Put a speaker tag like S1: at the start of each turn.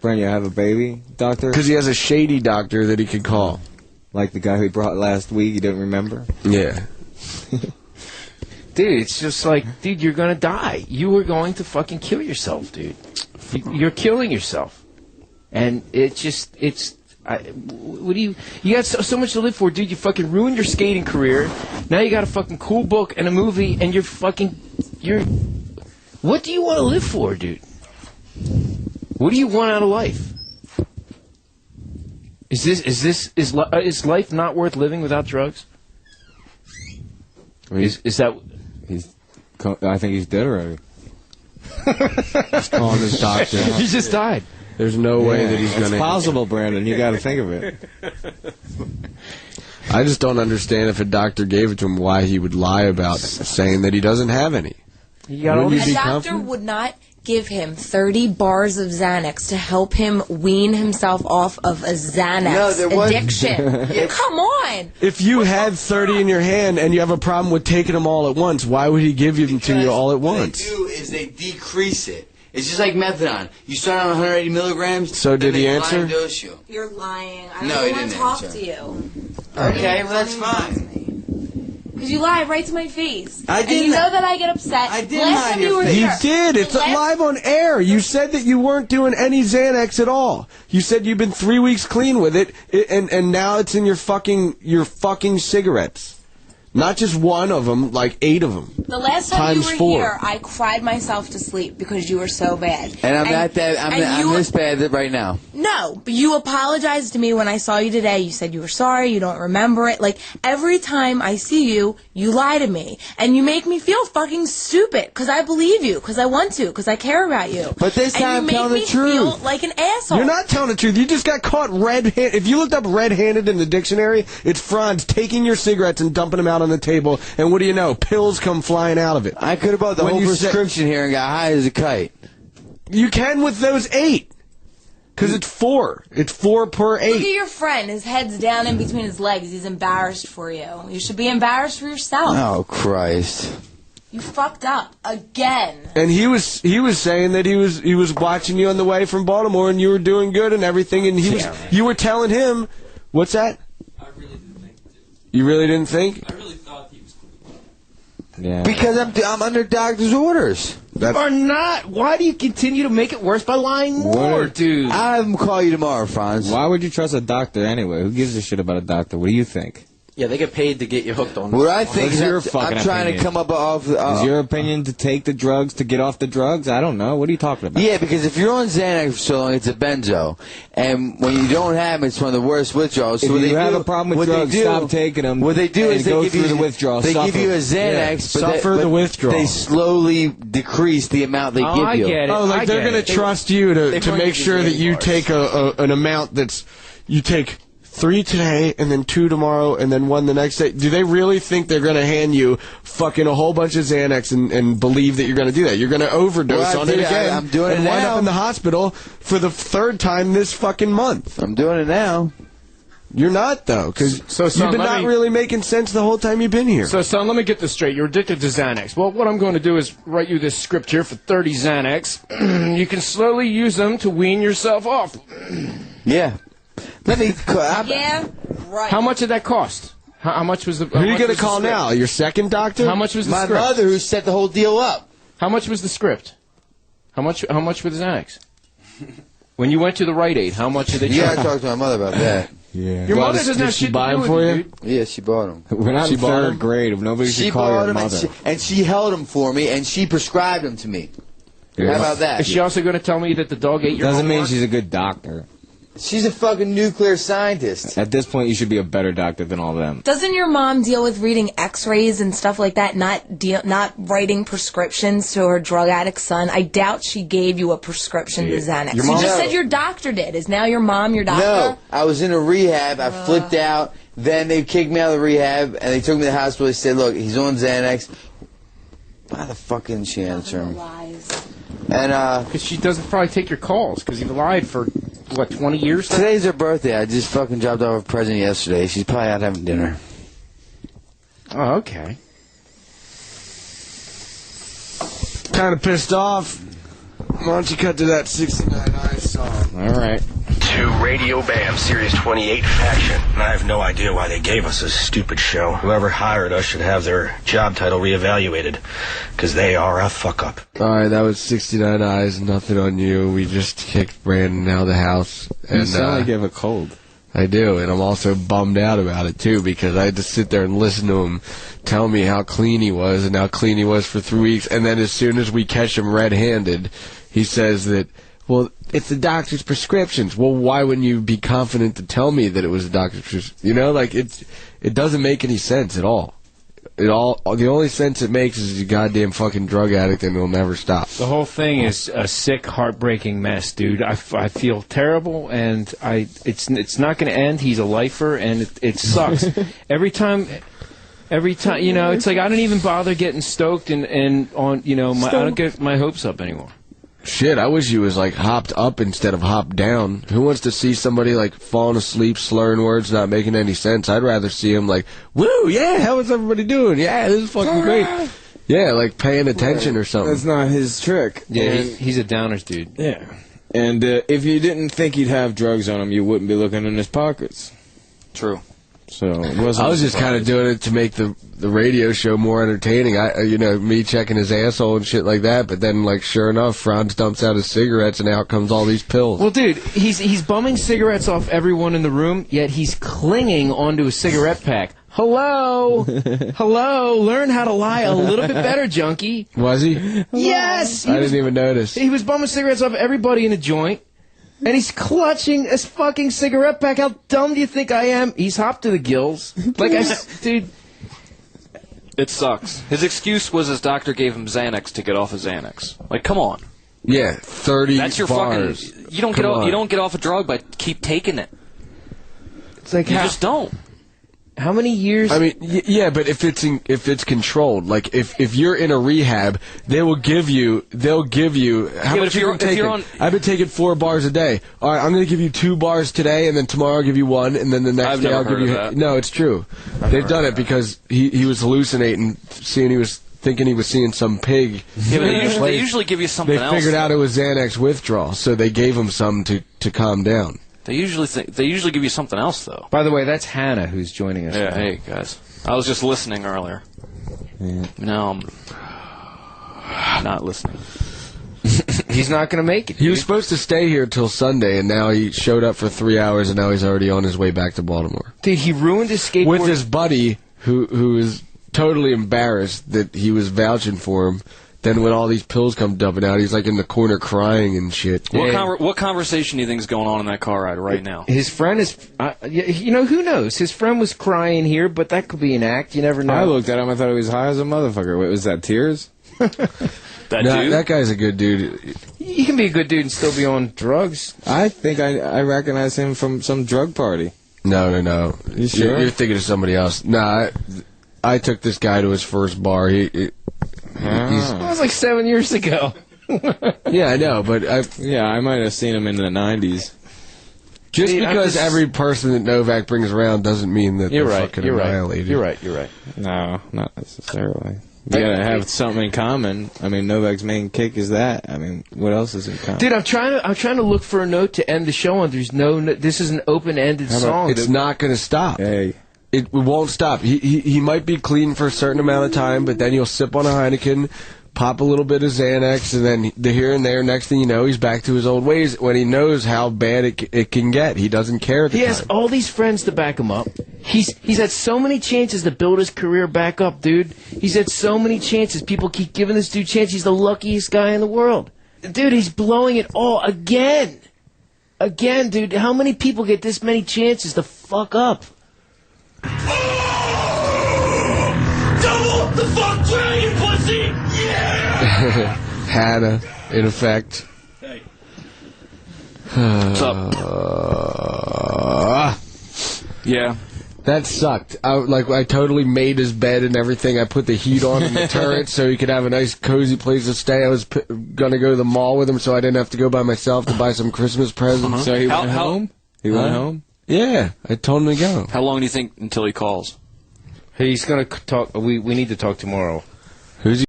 S1: Brent, you have a baby, doctor?
S2: Because he has a shady doctor that he could call.
S1: Like the guy who he brought last week, you don't remember?
S2: Yeah.
S3: Dude, it's just like, dude, you're going to die. You are going to fucking kill yourself, dude. You're killing yourself. And what do you got so much to live for, dude. You fucking ruined your skating career. Now you got a fucking cool book and a movie, and what do you want to live for, dude? What do you want out of life? Is life not worth living without drugs? Is that?
S1: I think he's dead already. He's calling his doctor.
S3: He just died.
S2: There's no way that he's going to...
S1: It's possible, Brandon. You got to think of it.
S2: I just don't understand if a doctor gave it to him why he would lie about saying that he doesn't have any.
S4: A doctor would not give him 30 bars of Xanax to help him wean himself off of a Xanax addiction. Come on!
S2: If you had 30 in your hand and you have a problem with taking them all at once, why would he give them to you all at once?
S5: What they do is they decrease it. It's just like methadone. You start on 180 milligrams.
S2: So did he answer?
S5: Dose you.
S4: You're lying. I don't want to talk to you.
S5: Okay, well that's fine.
S4: Because you lied right to my face.
S5: I didn't.
S4: And you know that I get upset.
S5: I didn't lie to your
S2: face. You did. It's live on air. You said that you weren't doing any Xanax at all. You said you've been 3 weeks clean with it, and now it's in your fucking cigarettes. Not just one of them, like 8 of them.
S4: The last time you were
S2: 4.
S4: here, I cried myself to sleep because you were so bad.
S5: And I'm this bad right now.
S4: No, but you apologized to me when I saw you today. You said you were sorry, you don't remember it. Like, every time I see you, you lie to me. And you make me feel fucking stupid because I believe you, because I want to, because I care about you.
S5: But this time I'm telling the truth.
S4: And you make me feel like an asshole.
S2: You're not telling the truth. You just got caught red-handed. If you looked up red-handed in the dictionary, it's Franz taking your cigarettes and dumping them out on the table, and what do you know? Pills come flying out of it.
S5: I could have bought the whole prescription here and got high as a kite.
S2: You can with those 8. Because it's 4. It's 4 per 8.
S4: Look at your friend. His head's down in between his legs. He's embarrassed for you. You should be embarrassed for yourself.
S5: Oh, Christ.
S4: You fucked up. Again.
S2: And he was saying that he was watching you on the way from Baltimore and you were doing good and everything, and you were telling him, what's that?
S6: I really didn't think.
S2: You really didn't think?
S6: I really thought he was cool.
S1: Yeah.
S5: Because I'm under doctor's orders.
S3: You are not. Why do you continue to make it worse by lying more, dude?
S5: I'll have him call you tomorrow, Franz.
S1: Why would you trust a doctor anyway? Who gives a shit about a doctor? What do you think?
S6: Yeah, they get paid to get you hooked on.
S5: What I think is
S1: I'm
S5: trying to come up off.
S1: Is your opinion to take the drugs to get off the drugs? I don't know. What are you talking about?
S5: Yeah, because if you're on Xanax for so long, it's a benzo, and when you don't have it, it's one of the worst withdrawals. So
S1: if you have a problem with drugs, stop taking them.
S5: What they do is they give you
S1: the withdrawal.
S5: They give you a Xanax,
S2: the withdrawal.
S5: They slowly decrease the amount they give you.
S3: I get it.
S2: Oh, like they're going to trust you to make sure that you take an amount that's you take 3 today, and then 2 tomorrow, and then 1 the next day. Do they really think they're going to hand you fucking a whole bunch of Xanax and believe that you're going to do that? You're going to overdose on it again
S5: I'm doing
S2: and
S5: it
S2: wind
S5: now.
S2: up in the hospital for the 3rd time this fucking month.
S5: I'm doing it now.
S2: You're not, though, because you've been not really making sense the whole time you've been here.
S3: So, son, let me get this straight. You're addicted to Xanax. Well, what I'm going to do is write you this script here for 30 Xanax. You can slowly use them to wean yourself off.
S5: Yeah. Let me.
S4: Yeah, right.
S3: How much did that cost? How much was the?
S2: Who are you going to call now? Your second doctor?
S3: How much was the
S5: My
S3: script?
S5: mother, who set the whole deal up.
S3: How much was the script? How much for the Xanax? When you went to the Rite Aid, how much did they charge?
S5: You gotta talk to my mother about that.
S1: Yeah.
S3: Your mother doesn't have shit to do with you, dude.
S5: Yeah, she bought them.
S1: We're not in 3rd grade. Nobody should call your mother.
S5: And she held them for me, and she prescribed them to me. How about that?
S3: Is she also going to tell me that the dog ate your
S1: Doesn't mean
S3: homework?
S1: she's a good doctor.
S5: She's a fucking nuclear scientist.
S1: At this point, you should be a better doctor than all of them.
S4: Doesn't your mom deal with reading X-rays and stuff like that? Not writing prescriptions to her drug addict son. I doubt she gave you a prescription to Xanax. You just said your doctor did. Is now your mom your doctor?
S5: No, I was in a rehab. I flipped out. Then they kicked me out of the rehab, and they took me to the hospital. They said, "Look, he's on Xanax." Why the fuck didn't she answer me? And
S3: because she doesn't probably take your calls because you've lied for what 20 years.
S5: Today's her birthday. I just fucking dropped off a present yesterday. She's probably out having dinner.
S3: Oh, okay.
S2: Kind of pissed off. Why don't you cut to that 69 Eyes song?
S1: All right.
S7: To Radio Bam, Series 28 Faction. And I have no idea why they gave us this stupid show. Whoever hired us should have their job title reevaluated, because they are a fuck-up.
S2: Alright, that was 69 Eyes, nothing on you. We just kicked Brandon out of the house.
S1: You sound like you have a cold.
S2: I do, and I'm also bummed out about it, too, because I had to sit there and listen to him tell me how clean he was and how clean he was for 3 weeks, and then as soon as we catch him red-handed, he says that, well, it's the doctor's prescriptions. Well, why wouldn't you be confident to tell me that it was the doctor's prescription? You know, like, it doesn't make any sense at all. The only sense it makes is he's a goddamn fucking drug addict and he'll never stop.
S3: The whole thing is a sick, heartbreaking mess, dude. I feel terrible, and it's not going to end. He's a lifer, and it sucks. Every time, you know, it's like I don't even bother getting stoked and on, you know, I don't get my hopes up anymore.
S2: Shit, I wish he was, like, hopped up instead of hopped down. Who wants to see somebody, like, falling asleep, slurring words, not making any sense? I'd rather see him, like, woo, yeah, how is everybody doing? Yeah, this is fucking great. Yeah, like, paying attention or something.
S1: That's not his trick.
S3: Yeah, he's a downers dude.
S1: Yeah. And if you didn't think he'd have drugs on him, you wouldn't be looking in his pockets.
S6: True.
S1: So it wasn't
S2: I was just kind of doing it to make the radio show more entertaining. You know, me checking his asshole and shit like that. But then, like, sure enough, Franz dumps out his cigarettes and out comes all these pills.
S3: Well, dude, he's bumming cigarettes off everyone in the room, yet he's clinging onto a cigarette pack. Hello, hello. Learn how to lie a little bit better, junkie.
S2: Was he?
S3: Yes.
S2: I didn't even notice.
S3: He was bumming cigarettes off everybody in the joint. And he's clutching his fucking cigarette pack. How dumb do you think I am? He's hopped to the gills. Like, dude.
S6: It sucks. His excuse was his doctor gave him Xanax to get off of Xanax. Like, come on.
S2: Yeah, 30
S6: That's your
S2: bars.
S6: fucking... You don't get off a drug by keep taking it.
S3: It's like
S6: You just don't.
S3: How many years?
S2: I mean, yeah, but if it's controlled, like if you're in a rehab, they'll give you how much you're taking. I've been taking 4 bars a day. All right, I'm going to give you 2 bars today, and then tomorrow I'll give you 1, and then the next day I'll give you. No, it's true. They've done it because he was hallucinating, thinking he was seeing some pig.
S6: Yeah, but they usually give you something else.
S2: They figured out it was Xanax withdrawal, so they gave him some to calm down.
S6: They usually give you something else, though.
S3: By the way, that's Hannah who's joining us.
S6: Yeah,
S3: now.
S6: hey, guys. I was just listening earlier.
S1: Yeah.
S6: Now I'm not listening.
S3: He's not going to make it.
S2: He was supposed to stay here till Sunday, and now he showed up for 3 hours, and now he's already on his way back to Baltimore.
S3: Dude, he ruined his skateboard.
S2: With his buddy, who is totally embarrassed that he was vouching for him. Then when all these pills come dumping out, he's like in the corner crying and shit.
S6: What conversation do you think is going on in that car ride right now?
S3: His friend is, you know, who knows? His friend was crying here, but that could be an act. You never know.
S1: I looked at him, I thought he was high as a motherfucker. Wait, was that tears?
S2: That guy's a good dude.
S3: You can be a good dude and still be on drugs.
S1: I think I recognize him from some drug party.
S2: No.
S1: You sure?
S2: You're thinking of somebody else. Nah, I took this guy to his first bar.
S3: That was like 7 years ago.
S2: Yeah, I know, but
S1: I might have seen him in the 90s.
S2: Just because every person that Novak brings around doesn't mean that they're fucking annihilated.
S3: You're right.
S1: No, not necessarily. You gotta have something in common. I mean, Novak's main kick is that. I mean, what else is in common?
S3: Dude, I'm trying to look for a note to end the show on. There's no. This is an open-ended song.
S2: It's not going to stop.
S1: Hey.
S2: It won't stop. He might be clean for a certain amount of time, but then he'll sip on a Heineken, pop a little bit of Xanax, and then the here and there, next thing you know, he's back to his old ways when he knows how bad it can get. He doesn't care at the time.
S3: He has all these friends to back him up. He's had so many chances to build his career back up, dude. He's had so many chances. People keep giving this dude chances. He's the luckiest guy in the world. Dude, he's blowing it all again. Again, dude. How many people get this many chances to fuck up?
S7: Double the fuck dragon pussy! Yeah!
S2: Hannah, in effect.
S6: Hey. What's up? Yeah.
S2: That sucked. I totally made his bed and everything. I put the heat on in the turret so he could have a nice, cozy place to stay. I was going to go to the mall with him so I didn't have to go by myself to buy some Christmas presents.
S1: So he went home? He went home?
S2: Yeah, I told him to go.
S6: How long do you think until he calls?
S3: He's going to talk. We need to talk tomorrow.